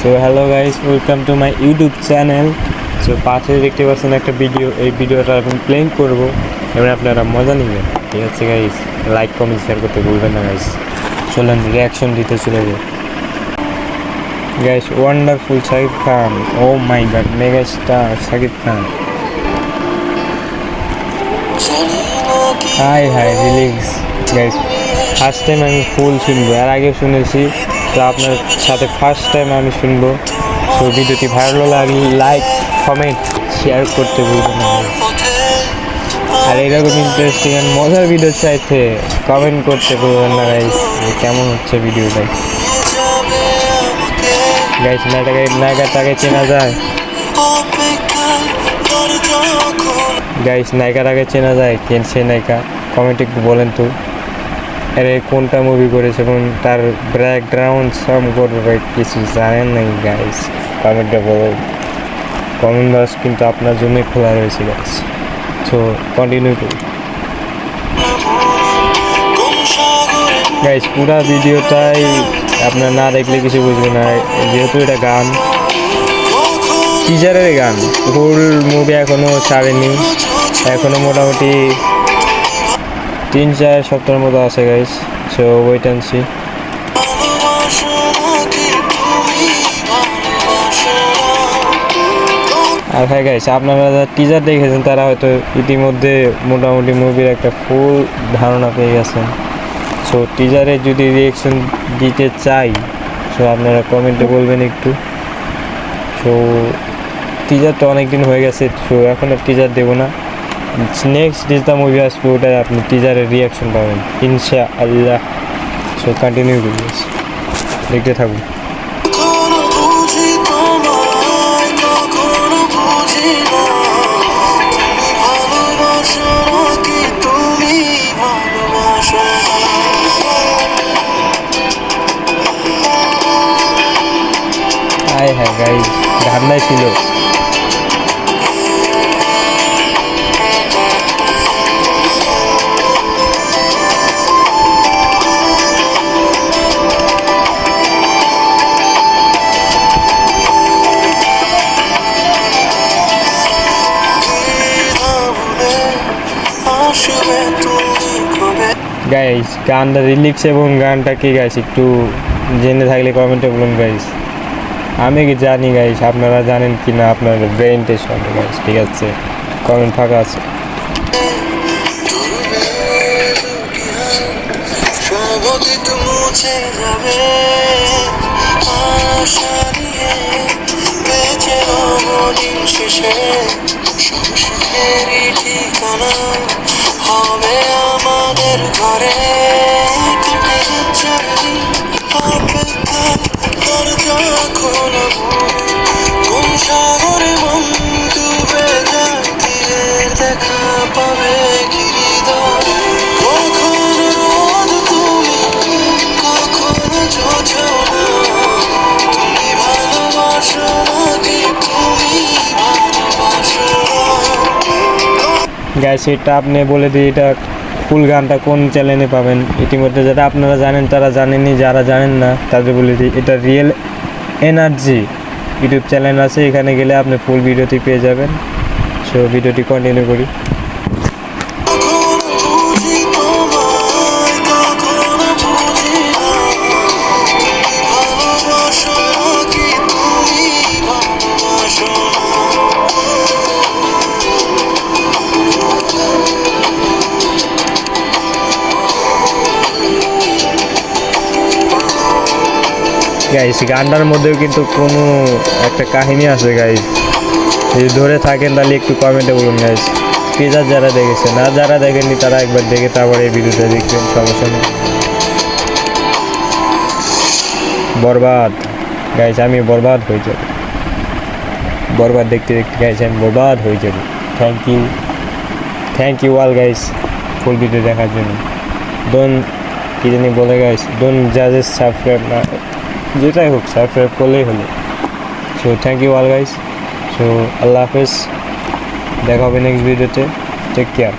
So hello guys, welcome to my YouTube channel. So পাশে দেখতে পাচ্ছেন একটা ভিডিও, এই ভিডিওটা আমি প্লেইং করবো, এবার আপনারা মজা নেবেন। ঠিক আছে গাইস, লাইক কমেন্ট শেয়ার করতে ভুলবেন না গাইস। চলেন রিয়াকশন দিতে চলে যাই guys. Wonderful Shakib Khan, oh my god, mega star Shakib Khan. Hi hi relax guys, first time আমি ফুল শুনবো, এর আগে শুনেছি, তো আপনার সাথে ফার্স্ট টাইম আমি শুনবো। তো ভিডিওটি ভালো লাগলে লাইক কমেন্ট শেয়ার করতে ভুলবেন না। আর এরকম ইন্টারেস্টিং আর মজার ভিডিও চাইতে কমেন্ট করতে ভুলবেন না গাইস, কেমন হচ্ছে ভিডিওটা। গাইস নায়িকাটাকে চেনা যায় গাইস, নায়িকাটাকে চেনা যায়, কেন সে নায়িকা কমেন্ট একটু বলেন তো। আরে কোনটা মুভি করেছে এবং তার ব্যাকগ্রাউন্ড সব করবে কিছু জানেন নাই গাইস, কমেন্টটা বলুন। কমেন্ট বক্স কিন্তু আপনার জন্যই খোলা রয়েছে গাইস। সো কন্টিনিউ করি গাইস, পুরা ভিডিওটাই আপনার না দেখলে কিছু বুঝবে না, যেহেতু এটা গান, টিজারের গান, ফুল মুভি এখনও ছাড়েনি, এখনও মোটামুটি 3-4 সপ্তাহের মতো আছে guys. So wait and see. আর হ্যাঁ গাইস, আপনারা যারা টিজার দেখেছেন তারা হয়তো ইতিমধ্যে মোটামুটি মুভির একটা ফুল ধারণা পেয়ে গেছেন। সো টিজারে যদি রিয়েকশন দিতে চাই, সো আপনারা কমেন্টে বলবেন একটু। সো টিজারটা অনেক দিন হয়ে গেছে, সো এখন আর টিজার দেবো না। নেক্সট যেটা মুভি আসবে ওটাই আপনি টিজারের রিয়াকশন পাবেন ইনশাআল্লাহ। সো কন্টিনিউ করি, দেখতে থাকুন। হাই হ্যাঁ গাইস, ধারণাই ছিল। গাইস গানটা রিলিক্স এবং গানটা কি গাইস একটু জেনে থাকলে কমেন্টে বলুন গাইস। আমি কি জানি গাইস, আপনারা জানেন কি না আপনার ব্রেন টেস্ট হবে গাইস। ঠিক আছে, কমেন্ট ফাঁকা আছে। হবে আমাদের ঘরে অপেক্ষা দরজা খোলা, কোন সাগরে মন ডুবে যায়, তীরের দেখা পাবে কি হৃদয়। কখনো রোদ তুমি, কখনো যোজনা, তুমি ভালোবাসো নাকি তুমি ভালোবাসো। গাইস এটা আপনি বলে দিই, এটা ফুল গানটা কোন চ্যানেলে পাবেন। ইতিমধ্যে যারা আপনারা জানেন তারা জানেনই, যারা জানেন না তাদের বলে দিই, এটা রিয়েল এনার্জি ইউটিউব চ্যানেল আছে, এখানে গেলে আপনি ফুল ভিডিওটি পেয়ে যাবেন। সো ভিডিওটি কন্টিনিউ করি। গাইস গানটার মধ্যেও কিন্তু কোনো একটা কাহিনী আছে গাইস, যদি ধরে থাকেন তাহলে একটু কমেন্টে বলুন গাইস। টিজার যারা দেখেছেন আর যারা দেখেননি তারা একবার দেখে তারপরে এই ভিডিওটা দেখবেন, সমস্যা নেই। বরবাদ গাইস, আমি বরবাদ হয়ে যাব, বরবাদ দেখতে দেখতে গাইস আমি বরবাদ হয়ে যাব। Thank you all guys full video দেখার জন্য। কি জানি বলে গাইস, ডোন্ট জাজেস সাবস্ক্রাইব না, যেটাই হোক সাবস্ক্রাইব করলেই হলো। So thank you all guys. So আল্লাহ হাফেজ, দেখা হবে নেক্সট ভিডিওতে, টেক কেয়ার।